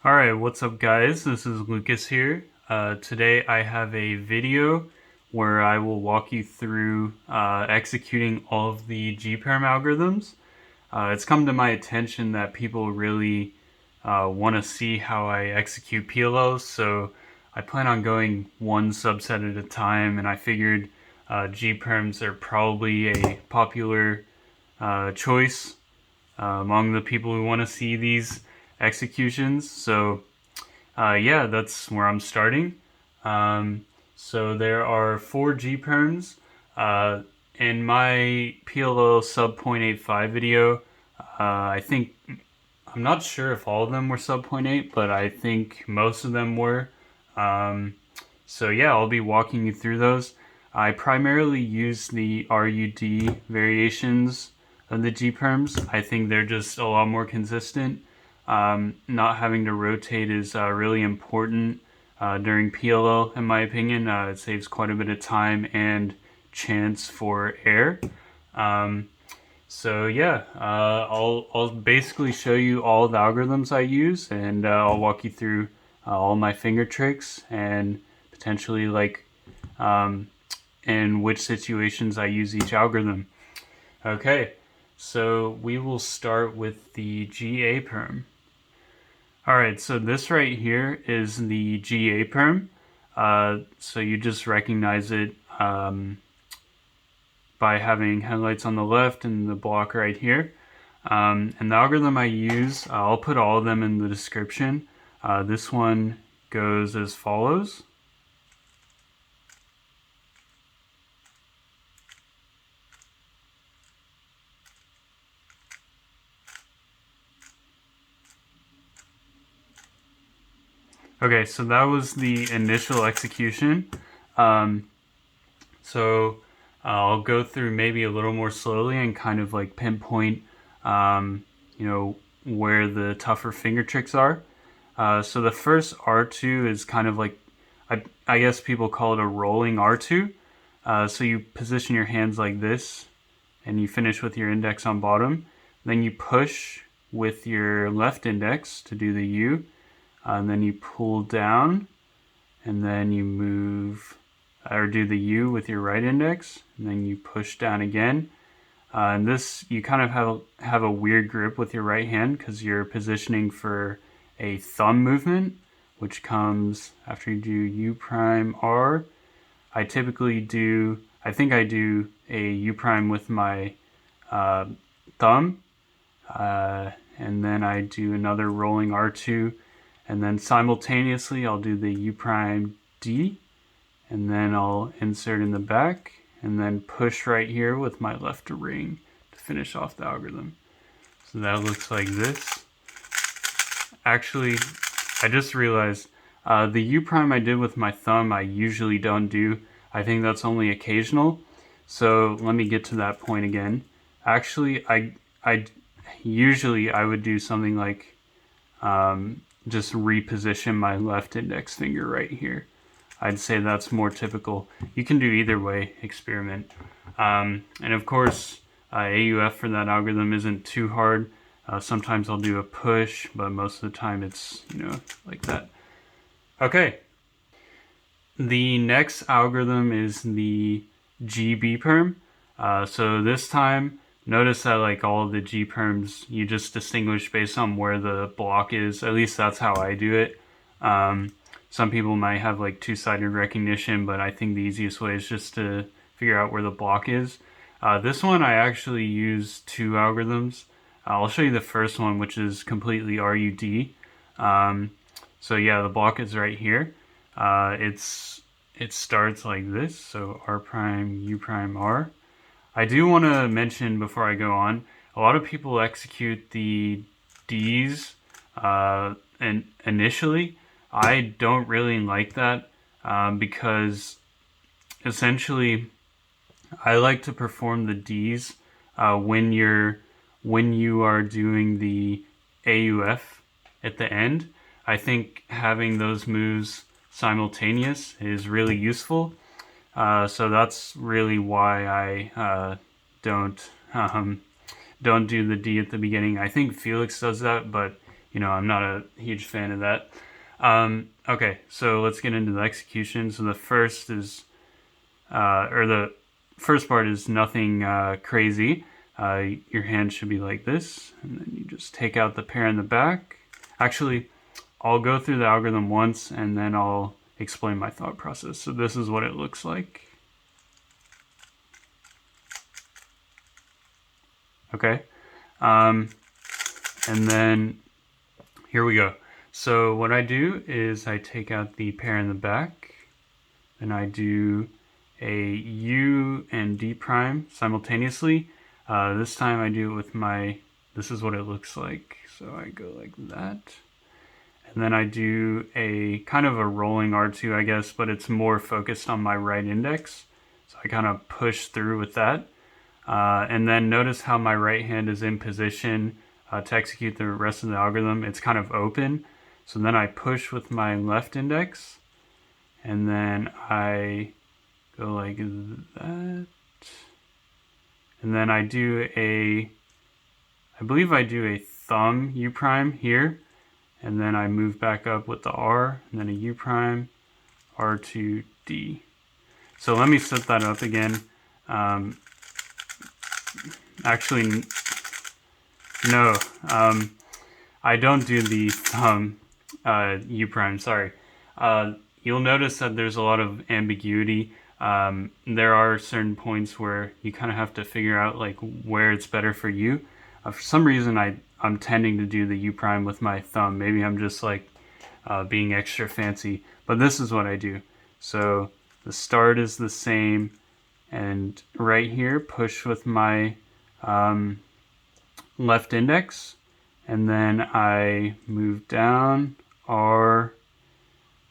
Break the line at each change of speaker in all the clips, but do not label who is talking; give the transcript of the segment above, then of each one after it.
Alright, what's up guys? This is Lucas here. Today I have a video where I will walk you through executing all of the G-Perm algorithms. It's come to my attention that people really want to see how I execute PLLs, so I plan on going one subset at a time, and I figured G-Perms are probably a popular choice among the people who want to see these executions. So yeah, that's where I'm starting. So there are 4 G-Perms. In my PLL sub 0.85 video, I think, I'm not sure if all of them were sub 0.8, but I think most of them were. So yeah, I'll be walking you through those. I primarily use the RUD variations of the G-Perms. I think they're just a lot more consistent. Not having to rotate is really important during PLL, in my opinion. It saves quite a bit of time and chance for error. So yeah, I'll basically show you all the algorithms I use, and I'll walk you through all my finger tricks and potentially in which situations I use each algorithm. Okay, so we will start with the G-Perm. Alright, so this right here is the G-Perm. So you just recognize it by having headlights on the left and the block right here. And the algorithm I use, I'll put all of them in the description. This one goes as follows. Okay, so that was the initial execution. So I'll go through maybe a little more slowly and kind of like pinpoint, where the tougher finger tricks are. So the first R2 is kind of like, I guess people call it a rolling R2. So you position your hands like this, and you finish with your index on bottom. Then you push with your left index to do the U. And then you pull down, and then you move, or do the U with your right index, and then you push down again. And this, you kind of have a weird grip with your right hand because you're positioning for a thumb movement, which comes after you do U prime R. I think I do a U prime with my thumb, and then I do another rolling R2. And then simultaneously I'll do the U prime D, and then I'll insert in the back, and then push right here with my left ring to finish off the algorithm. So that looks like this. Actually, I just realized the U prime I did with my thumb I usually don't do. I think that's only occasional. So let me get to that point again. Actually, I usually would do something like just reposition my left index finger right here. I'd say that's more typical. You can do either way, experiment. And of course, AUF for that algorithm isn't too hard. Sometimes I'll do a push, but most of the time it's, like that. Okay. The next algorithm is the G-Perm. So this time, notice that like all of the G-Perms, you just distinguish based on where the block is. At least that's how I do it. Some people might have like two-sided recognition, but I think the easiest way is just to figure out where the block is. This one I actually use 2 algorithms. I'll show you the first one, which is completely RUD. So yeah, the block is right here. It starts like this, so R prime, U prime, R. I do want to mention before I go on, a lot of people execute the Ds and initially. I don't really like that because essentially I like to perform the Ds when you are doing the AUF at the end. I think having those moves simultaneous is really useful. So that's really why I don't do the D at the beginning. I think Felix does that, but you know, I'm not a huge fan of that. Okay, so let's get into the execution. So the first is, the first part is nothing crazy. Your hand should be like this, and then you just take out the pair in the back. Actually, I'll go through the algorithm once, and then I'll explain my thought process. So this is what it looks like. Okay, and then here we go. So what I do is I take out the pair in the back, and I do a U and D prime simultaneously. This time I do it with my, this is what it looks like. So I go like that. And then I do a kind of a rolling R2, I guess, but it's more focused on my right index. So I kind of push through with that. And then notice how my right hand is in position to execute the rest of the algorithm. It's kind of open. So then I push with my left index, and then I go like that. And then I do a, I believe I do a thumb U prime here, and then I move back up with the R, and then a U prime, R2, D. So let me set that up again. Actually, no, I don't do the thumb U prime, sorry. You'll notice that there's a lot of ambiguity. There are certain points where you kind of have to figure out like where it's better for you. For some reason, I'm tending to do the U prime with my thumb. Maybe I'm just like being extra fancy, but this is what I do. So the start is the same, and right here, push with my left index, and then I move down R,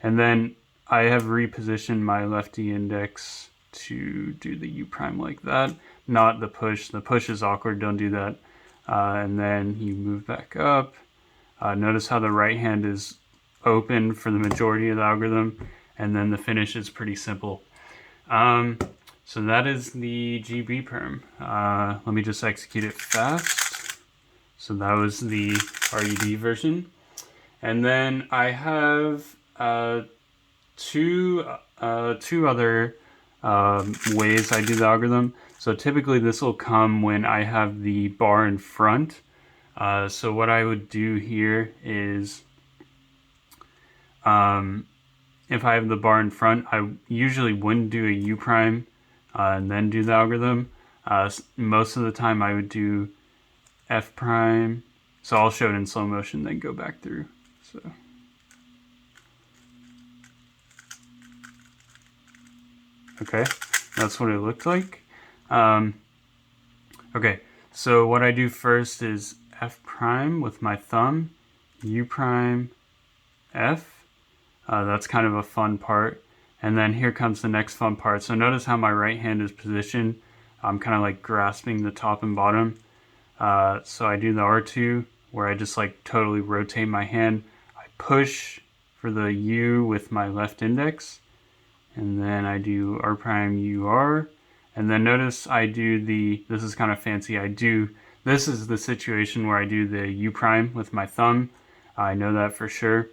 and then I have repositioned my lefty index to do the U prime like that, not the push. The push is awkward, don't do that. And then you move back up. Notice how the right hand is open for the majority of the algorithm, and then the finish is pretty simple. So that is the G-Perm. Let me just execute it fast. So that was the RUD version. And then I have two other ways I do the algorithm. So typically this will come when I have the bar in front. So what I would do here is, if I have the bar in front, I usually wouldn't do a U prime and then do the algorithm. Most of the time I would do F prime. So I'll show it in slow motion, then go back through. So. Okay, that's what it looked like. Okay, so what I do first is F prime with my thumb, U prime, F. That's kind of a fun part. And then here comes the next fun part. So notice how my right hand is positioned. I'm kind of like grasping the top and bottom. So I do the R2 where I just like totally rotate my hand. I push for the U with my left index, and then I do R prime UR, and then notice I do the, this is kind of fancy, this is the situation where I do the U prime with my thumb. I know that for sure.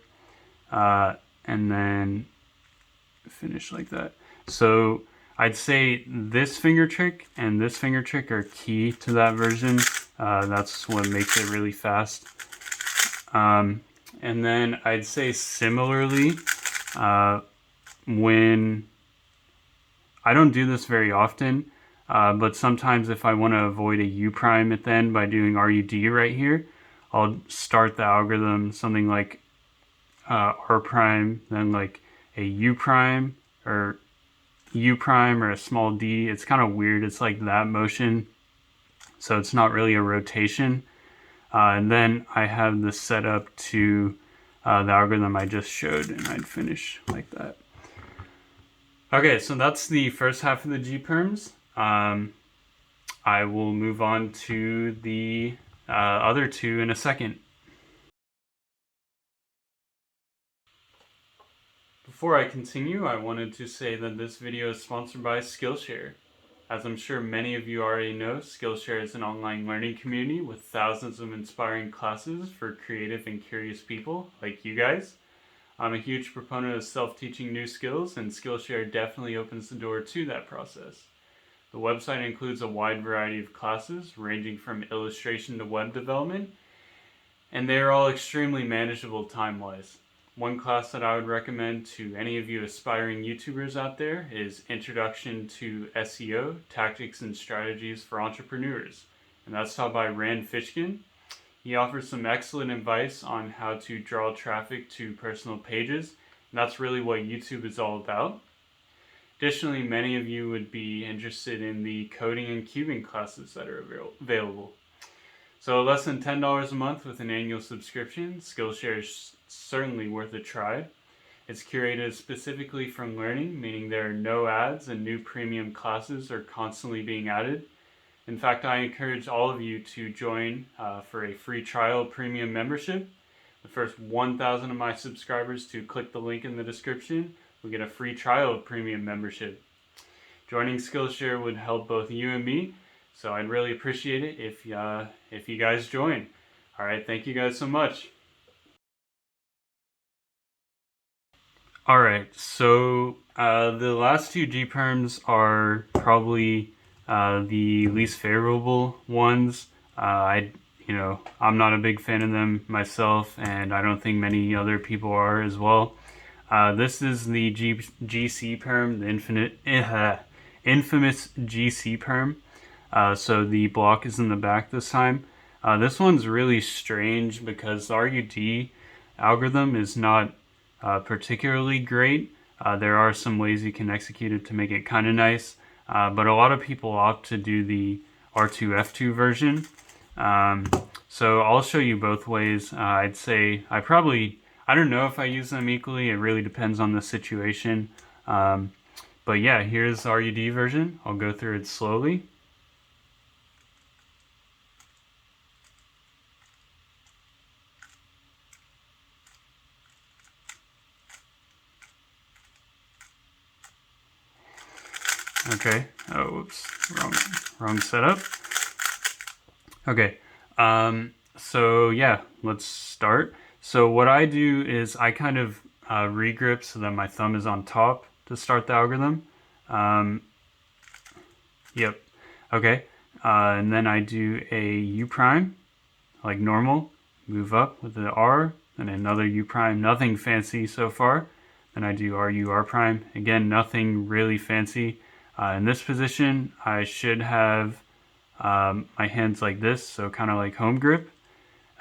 And then finish like that. So I'd say this finger trick and this finger trick are key to that version. That's what makes it really fast. And then I'd say similarly, when I don't do this very often, but sometimes if I want to avoid a U prime at the end by doing RUD right here, I'll start the algorithm something like R prime, then like a U prime or U prime or a small D. It's kind of weird. It's like that motion. So it's not really a rotation. And then I have this set up to the algorithm I just showed, and I'd finish like that. Okay, so that's the first half of the G-Perms. I will move on to the other two in a second. Before I continue, I wanted to say that this video is sponsored by Skillshare. As I'm sure many of you already know, Skillshare is an online learning community with thousands of inspiring classes for creative and curious people like you guys. I'm a huge proponent of self-teaching new skills, and Skillshare definitely opens the door to that process. The website includes a wide variety of classes ranging from illustration to web development, and they are all extremely manageable time-wise. One class that I would recommend to any of you aspiring YouTubers out there is Introduction to SEO, Tactics and Strategies for Entrepreneurs, and that's taught by Rand Fishkin. He offers some excellent advice on how to draw traffic to personal pages, and that's really what YouTube is all about. Additionally, many of you would be interested in the coding and cubing classes that are available. So less than $10 a month with an annual subscription, Skillshare is certainly worth a try. It's curated specifically from learning, meaning there are no ads and new premium classes are constantly being added. In fact, I encourage all of you to join for a free trial premium membership. The first 1,000 of my subscribers to click the link in the description will get a free trial of premium membership. Joining Skillshare would help both you and me, so I'd really appreciate it if you guys join. All right, thank you guys so much. All right, so the last two G-Perms are probably the least favorable ones. I'm not a big fan of them myself, and I don't think many other people are as well. This is the GC perm, the infamous GC perm. So the block is in the back this time. This one's really strange because the RUD algorithm is not particularly great. There are some ways you can execute it to make it kind of nice, but a lot of people opt to do the R2F2 version. So I'll show you both ways. I'd say I don't know if I use them equally. It really depends on the situation. But yeah, here's the RUD version. I'll go through it slowly. Okay. Oh, whoops. Wrong setup. Okay. So yeah, let's start. So what I do is I kind of regrip so that my thumb is on top to start the algorithm. Yep. Okay. And then I do a U prime, like normal. Move up with the R, and another U prime. Nothing fancy so far. Then I do RU R prime. Again, nothing really fancy. In this position, I should have my hands like this, so kind of like home grip.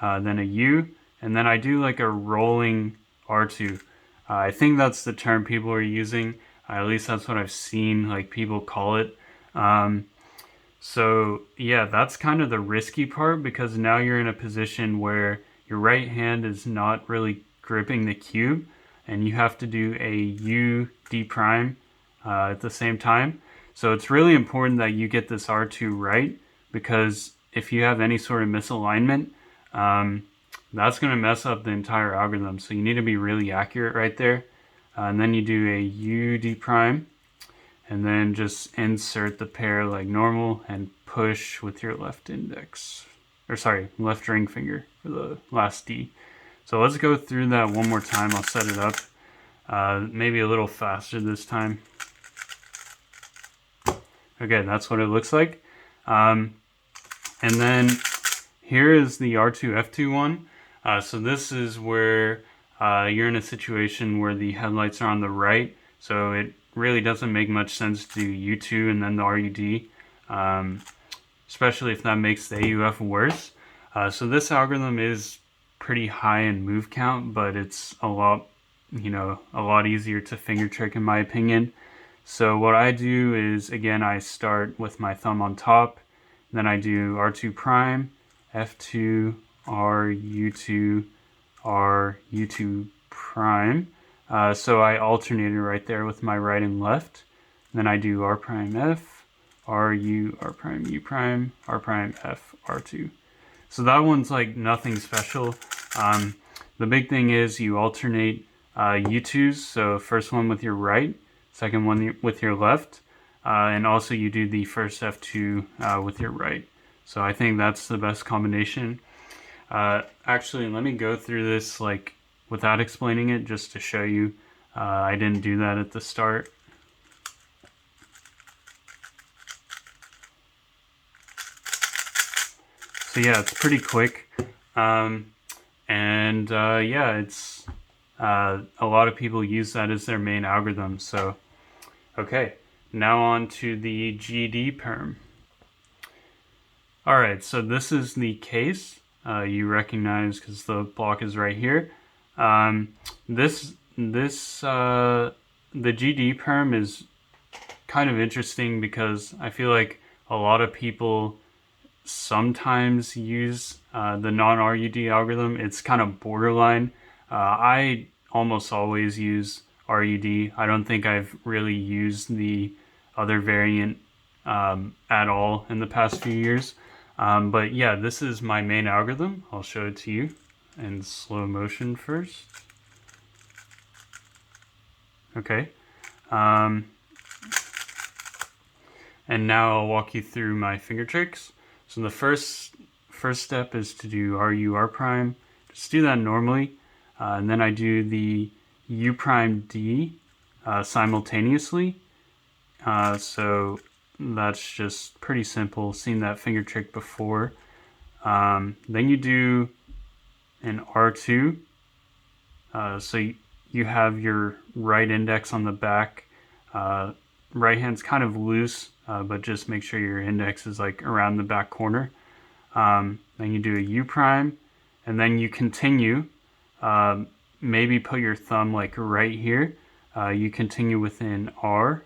Then a U, and then I do like a rolling R2. I think that's the term people are using. At least that's what I've seen like people call it. So yeah, that's kind of the risky part because now you're in a position where your right hand is not really gripping the cube, and you have to do a U D prime at the same time. So it's really important that you get this R2 right, because if you have any sort of misalignment, that's going to mess up the entire algorithm. So you need to be really accurate right there. And then you do a U D prime, and then just insert the pair like normal and push with your left index, or sorry, left ring finger for the last D. So let's go through that one more time. I'll set it up maybe a little faster this time. Okay, that's what it looks like. And then here is the R2F2 one. So this is where you're in a situation where the headlights are on the right, so it really doesn't make much sense to do U2 and then the RUD, especially if that makes the AUF worse. So this algorithm is pretty high in move count, but it's a lot easier to finger trick in my opinion. So what I do is, again, I start with my thumb on top, then I do R2 prime, F2, R, U2, R, U2 prime. So I alternated right there with my right and left. Then I do R prime F, R, U, R prime, U prime, R prime, F, R2. So that one's like nothing special. The big thing is you alternate U2s. So first one with your right, second one with your left. and also you do the first F2 with your right. So I think that's the best combination. Actually, let me go through this like without explaining it just to show you. I didn't do that at the start. So yeah, it's pretty quick. Yeah, it's a lot of people use that as their main algorithm. So, okay, now on to the G-Perm. All right, so this is the case you recognize because the block is right here. The G-Perm is kind of interesting because I feel like a lot of people sometimes use the non-RUD algorithm. It's kind of borderline. I almost always use RUD. I don't think I've really used the other variant at all in the past few years. But yeah, this is my main algorithm. I'll show it to you in slow motion first. Okay. And now I'll walk you through my finger tricks. So the first step is to do RU R prime. Just do that normally, and then I do the U prime D simultaneously. So that's just pretty simple. Seen that finger trick before. Then you do an R2. So you have your right index on the back. Right hand's kind of loose, but just make sure your index is like around the back corner. Then you do a U prime, and then you continue. Maybe put your thumb like right here. You continue with an R,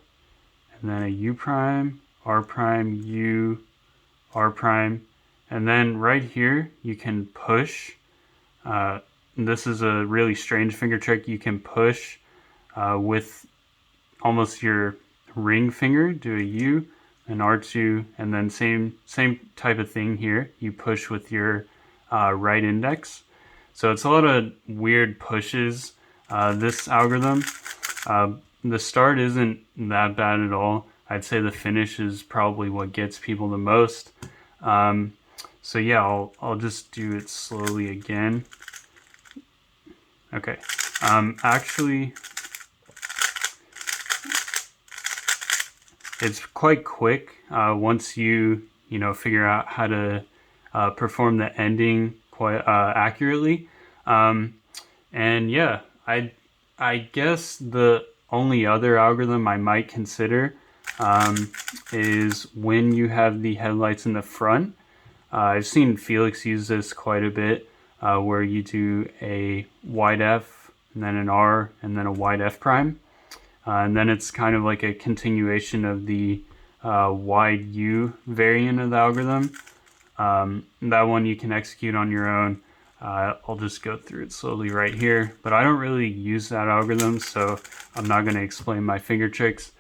and then a U prime, R prime, U, R prime, and then right here you can push. This is a really strange finger trick. You can push with almost your ring finger, do a U, an R2, and then same type of thing here. You push with your right index. So it's a lot of weird pushes. This algorithm, the start isn't that bad at all. I'd say the finish is probably what gets people the most. So yeah, I'll just do it slowly again. Okay, actually, it's quite quick once you figure out how to perform the ending quite accurately. And yeah, I guess the only other algorithm I might consider is when you have the headlights in the front. I've seen Felix use this quite a bit, where you do a wide F and then an R and then a wide F prime. And then it's kind of like a continuation of the wide U variant of the algorithm. That one you can execute on your own. I'll just go through it slowly right here, but I don't really use that algorithm, so I'm not going to explain my finger tricks.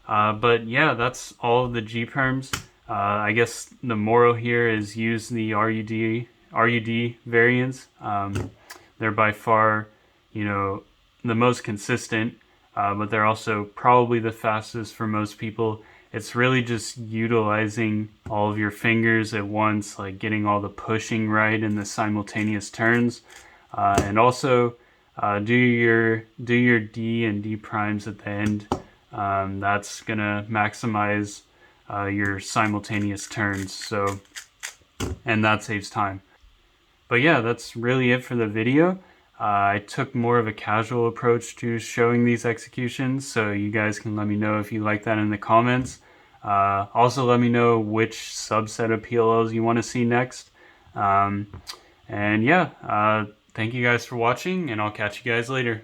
But yeah, that's all of the G-Perms. I guess the moral here is use the RUD variants. They're by far, the most consistent. But they're also probably the fastest for most people. It's really just utilizing all of your fingers at once, like getting all the pushing right and the simultaneous turns, and also do your D and D primes at the end. That's gonna maximize your simultaneous turns. So, and that saves time. But yeah, that's really it for the video. I took more of a casual approach to showing these executions, so you guys can let me know if you like that in the comments. Also let me know which subset of PLLs you want to see next. And yeah, thank you guys for watching, and I'll catch you guys later.